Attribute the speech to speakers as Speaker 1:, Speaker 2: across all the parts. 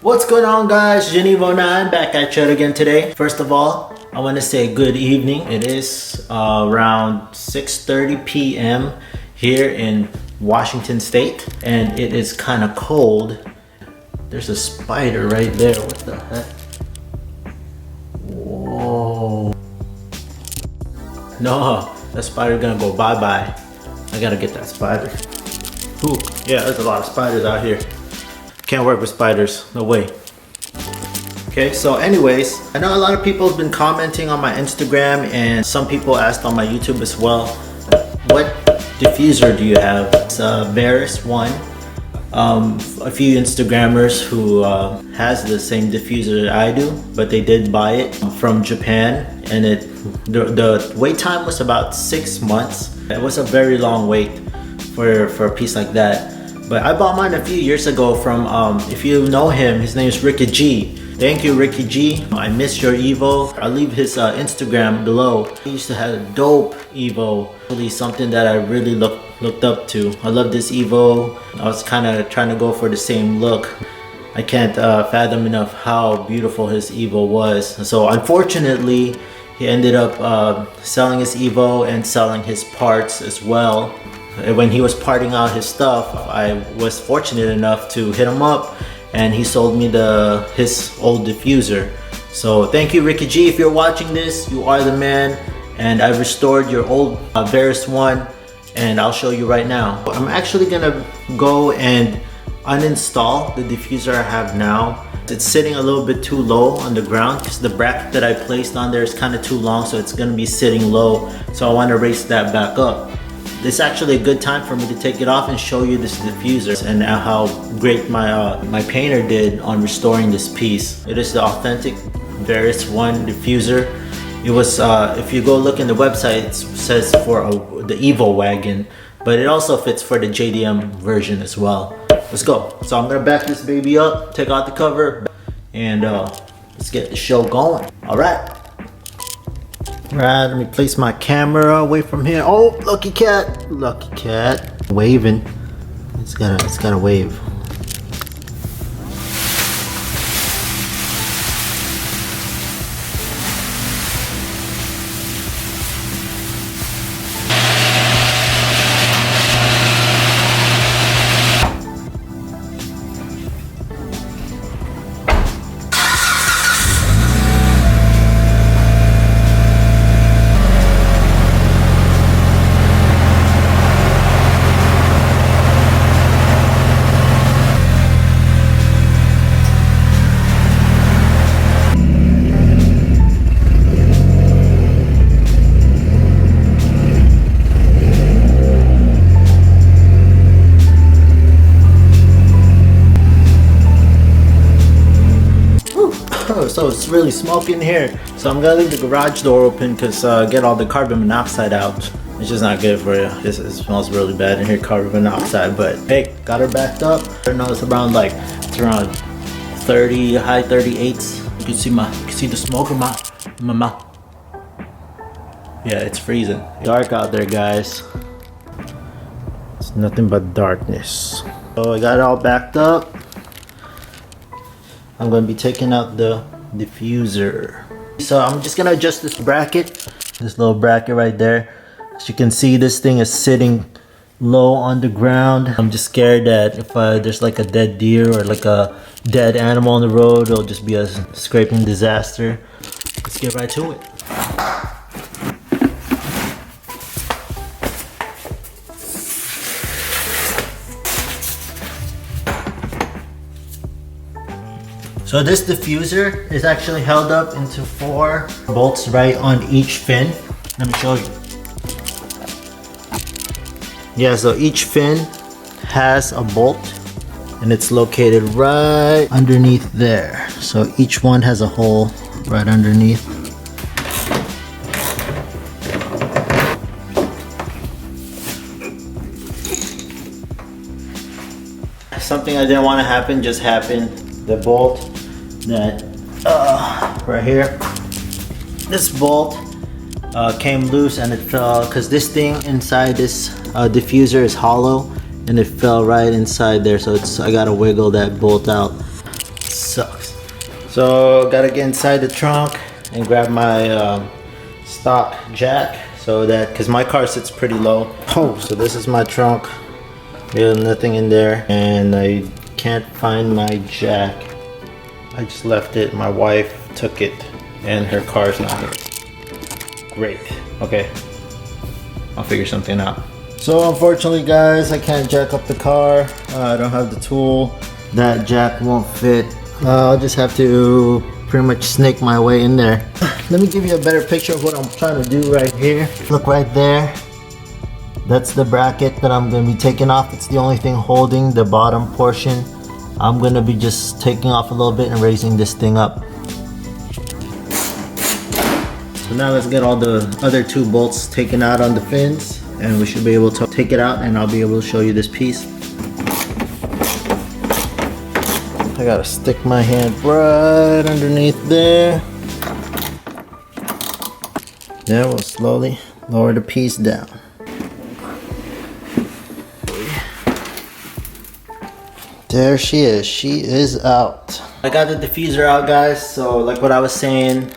Speaker 1: What's going on, guys? Genevo9 back at you again today. First of all, I want to say good evening. It is around 6:30 p.m. here in Washington State, and it is kind of cold. There's a spider right there. What the heck? Whoa. No, that spider gonna go bye-bye. I gotta get that spider. Ooh, yeah, there's a lot of spiders out here. Can't work with spiders, no way. Okay, so anyways, I know a lot of people have been commenting on my Instagram, and some people asked on my YouTube as well, what diffuser do you have? It's a Varis one. A few Instagrammers who has the same diffuser that I do, but they did buy it from Japan, and the wait time was about 6 months. It was a very long wait for a piece like that. But I bought mine a few years ago from, if you know him, his name is Ricky G. Thank you, Ricky G. I miss your Evo. I'll leave his Instagram below. He used to have a dope Evo. Really something that I really looked up to. I love this Evo. I was kind of trying to go for the same look. I can't fathom enough how beautiful his Evo was. So unfortunately, he ended up selling his Evo and selling his parts as well. When he was parting out his stuff, I was fortunate enough to hit him up, and he sold me his old diffuser. So thank you, Ricky G. If you're watching this, you are the man, and I restored your old Varis one, and I'll show you right now. I'm actually gonna go and uninstall the diffuser I have now. It's sitting a little bit too low on the ground because the bracket that I placed on there is kind of too long, so it's gonna be sitting low. So I want to raise that back up. This is actually a good time for me to take it off and show you this diffuser and how great my painter did on restoring this piece. It is the authentic Varis 1 diffuser. It was, if you go look in the website, it says for the Evo wagon, but it also fits for the JDM version as well. Let's go. So I'm gonna back this baby up, take out the cover, and let's get the show going. All right. Right, let me place my camera away from here. Oh, lucky cat, waving. It's gotta wave. So it's really smoky in here, so I'm gonna leave the garage door open because get all the carbon monoxide out. It's just not good for you. It smells really bad in here, carbon monoxide. But hey, got her backed up. I know it's around it's around 30, high 38s. You can see the smoke in my mouth. Yeah, it's freezing. Dark out there, guys. It's nothing but darkness. So I got it all backed up. I'm going to be taking out the diffuser. So I'm just going to adjust this bracket, this little bracket right there. As you can see, this thing is sitting low on the ground. I'm just scared that if there's like a dead deer or like a dead animal on the road, it'll just be a scraping disaster. Let's get right to it. So this diffuser is actually held up into 4 bolts right on each fin. Let me show you. Yeah, so each fin has a bolt, and it's located right underneath there. So each one has a hole right underneath. Something I didn't want to happen just happened. The bolt that right here, this bolt came loose and it fell because this thing inside this diffuser is hollow, and it fell right inside there, so I gotta wiggle that bolt out. Sucks. So gotta get inside the trunk and grab my stock jack, so that, because my car sits pretty low. Oh, so this is my trunk. There's nothing in there, and I can't find my jack. I just left it. My wife took it, and her car's not here. Great. Okay, I'll figure something out. So unfortunately, guys, I can't jack up the car. I don't have the tool. That jack won't fit. I'll just have to pretty much snake my way in there. Let me give you a better picture of what I'm trying to do right here. Look right there. That's the bracket that I'm going to be taking off. It's the only thing holding the bottom portion. I'm going to be just taking off a little bit and raising this thing up. So now let's get all the other two bolts taken out on the fins, and we should be able to take it out, and I'll be able to show you this piece. I gotta stick my hand right underneath there. Then we'll slowly lower the piece down. There she is. She is out. I got the diffuser out, guys. So like what I was saying,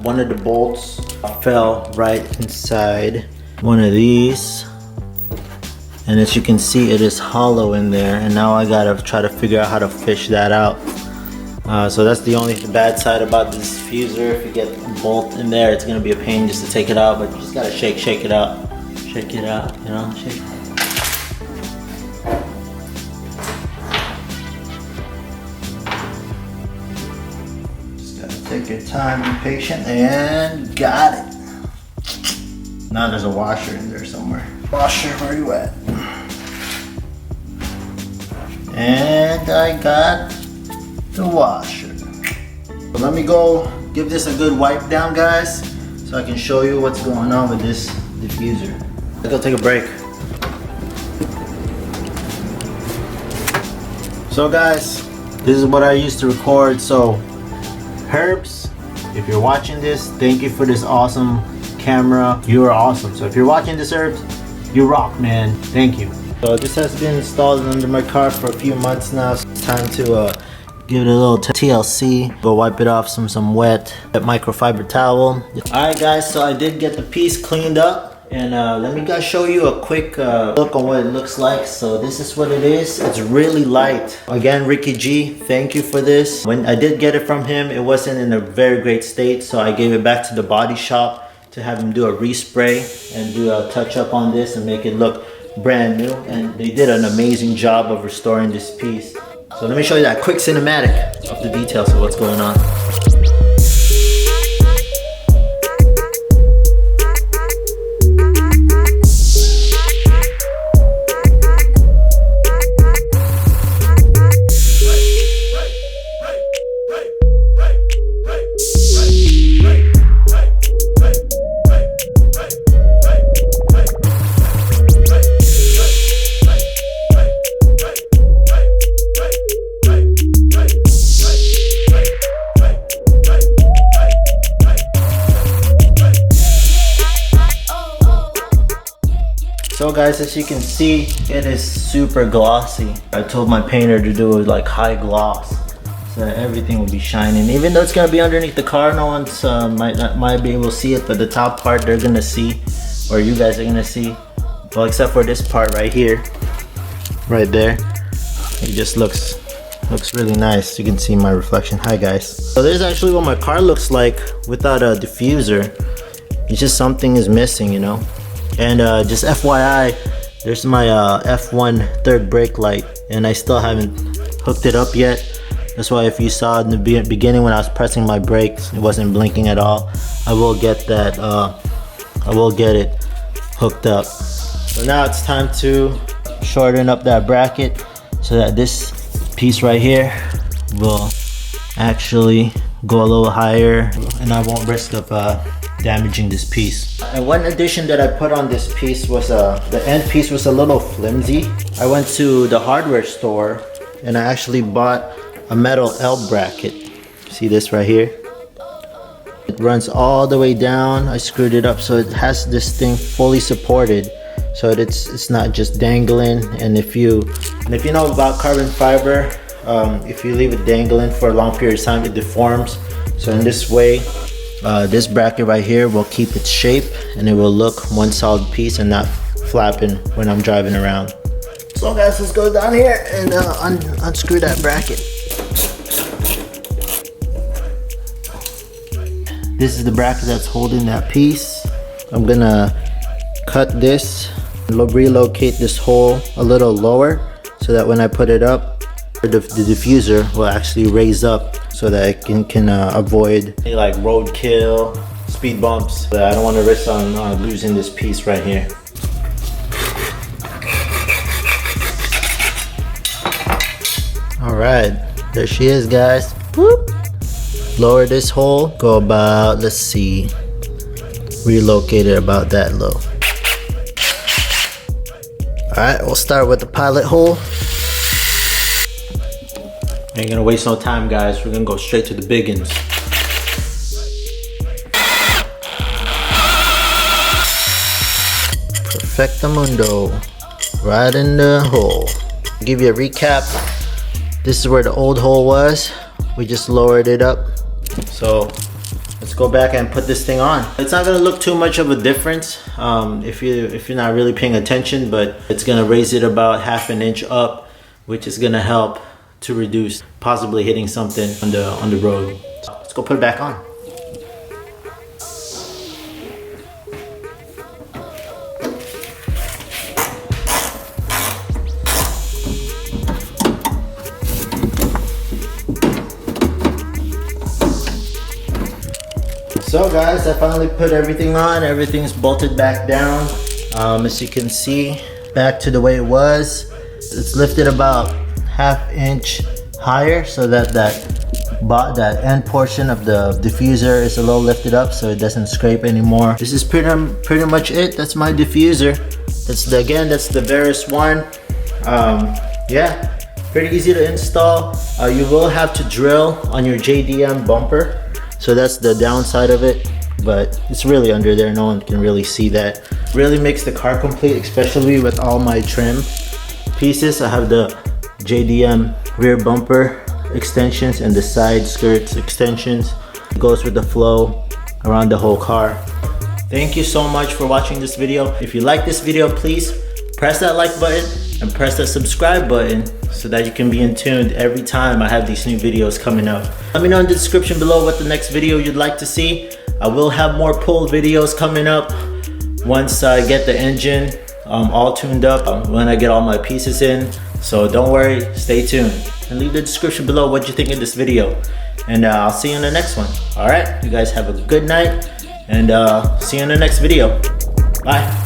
Speaker 1: one of the bolts fell right inside one of these. And as you can see, it is hollow in there, and now I gotta try to figure out how to fish that out. So that's the only bad side about this diffuser. If you get a bolt in there, it's gonna be a pain just to take it out, but you just gotta shake it out. Shake it out, you know, shake it. Just gotta take your time, be patient, and got it. Now there's a washer in there somewhere. Washer, where you at? And I got the washer. So let me go give this a good wipe down, guys, so I can show you what's going on with this diffuser. Let's go take a break. So guys, this is what I used to record. So Herbs, if you're watching this, thank you for this awesome camera. You are awesome. So if you're watching this, Herbs, you rock, man. Thank you. So this has been installed under my car for a few months now. So it's time to give it a little TLC. Go wipe it off some wet microfiber towel. Alright guys, so I did get the piece cleaned up, and let me guys show you a quick look on what it looks like. So this is what it is. It's really light. Again, Ricky G, thank you for this. When I did get it from him, it wasn't in a very great state, so I gave it back to the body shop to have him do a respray and do a touch up on this and make it look brand new, and they did an amazing job of restoring this piece. So let me show you that quick cinematic of the details of what's going on. So guys, as you can see, it is super glossy. I told my painter to do it like high gloss, so that everything will be shining. Even though it's gonna be underneath the car, no one's might be able to see it, but the top part they're gonna see, or you guys are gonna see. Well, except for this part right here, right there. It just looks really nice. You can see my reflection. Hi guys. So there's actually what my car looks like without a diffuser. It's just something is missing, you know. And just FYI, there's my F1 third brake light, and I still haven't hooked it up yet. That's why if you saw in the beginning when I was pressing my brakes, it wasn't blinking at all. I will get that, I will get it hooked up. So now it's time to shorten up that bracket so that this piece right here will actually go a little higher, and I won't risk of damaging this piece. And one addition that I put on this piece was the end piece was a little flimsy. I went to the hardware store and I actually bought a metal L bracket. See this right here? It runs all the way down. I screwed it up so it has this thing fully supported, so it's not just dangling. And if you know about carbon fiber, If you leave it dangling for a long period of time, it deforms. So in this way, this bracket right here will keep its shape and it will look one solid piece and not flapping when I'm driving around. So guys, let's go down here and unscrew that bracket. This is the bracket that's holding that piece. I'm gonna cut this, relocate this hole a little lower so that when I put it up, the diffuser will actually raise up so that it can avoid like roadkill, speed bumps. But I don't want to risk on losing this piece right here. All right, there she is, guys. Whoop. Lower this hole, go about, let's see, relocate it about that low. All right, we'll start with the pilot hole. Ain't gonna waste no time, guys. We're gonna go straight to the biggins. Perfectamundo, right in the hole. Give you a recap. This is where the old hole was. We just lowered it up. So let's go back and put this thing on. It's not gonna look too much of a difference if you're not really paying attention, but it's gonna raise it about ½ an inch up, which is gonna help to reduce possibly hitting something on the road. So let's go put it back on. So guys, I finally put everything on. Everything's bolted back down. As you can see, back to the way it was. It's lifted about ½ inch higher so that that end portion of the diffuser is a little lifted up so it doesn't scrape anymore. This is pretty much it. That's my diffuser. That's the Varis one. Yeah, pretty easy to install. You will have to drill on your JDM bumper. So that's the downside of it, but it's really under there. No one can really see that. Really makes the car complete, especially with all my trim pieces. I have the JDM rear bumper extensions and the side skirts extensions. It goes with the flow around the whole car. Thank you so much for watching this video. If you like this video, please press that like button and press that subscribe button so that you can be in tune every time I have these new videos coming up. Let me know in the description below what the next video you'd like to see. I will have more pull videos coming up once I get the engine all tuned up, when I get all my pieces in. So don't worry, stay tuned. And leave the description below what you think of this video. And I'll see you in the next one. All right, you guys have a good night and see you in the next video. Bye.